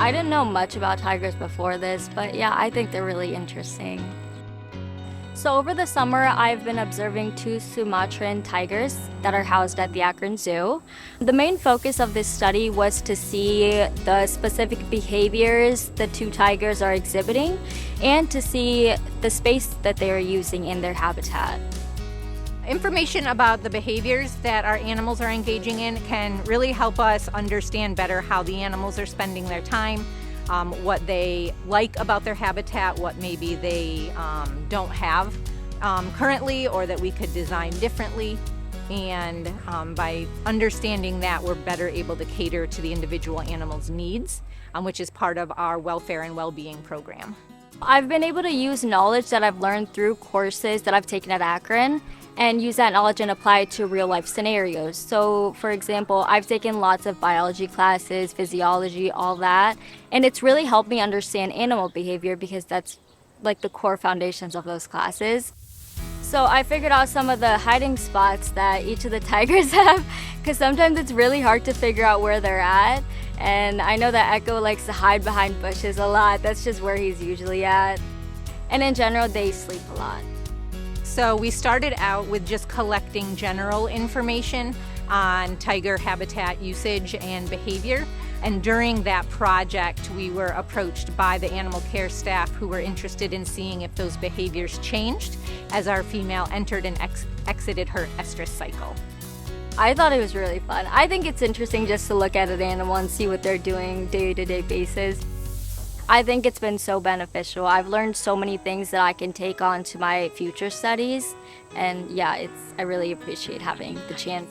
I didn't know much about tigers before this, but yeah, I think they're really interesting. So over the summer, I've been observing two Sumatran tigers that are housed at the Akron Zoo. The main focus of this study was to see the specific behaviors the two tigers are exhibiting and to see the space that they are using in their habitat. Information about the behaviors that our animals are engaging in can really help us understand better how the animals are spending their time, what they like about their habitat, what maybe they don't have currently or that we could design differently. And by understanding that, we're better able to cater to the individual animal's needs, which is part of our welfare and well-being program. I've been able to use knowledge that I've learned through courses that I've taken at Akron and use that knowledge and apply it to real life scenarios. So for example, I've taken lots of biology classes, physiology, all that, and it's really helped me understand animal behavior because that's like the core foundations of those classes. So I figured out some of the hiding spots that each of the tigers have because sometimes it's really hard to figure out where they're at. And I know that Echo likes to hide behind bushes a lot. That's just where he's usually at. And in general, they sleep a lot. So we started out with just collecting general information on tiger habitat usage and behavior. And during that project, we were approached by the animal care staff who were interested in seeing if those behaviors changed as our female entered and exited her estrus cycle. I thought it was really fun. I think it's interesting just to look at an animal and see what they're doing day-to-day basis. I think it's been so beneficial. I've learned so many things that I can take on to my future studies. And yeah, I really appreciate having the chance.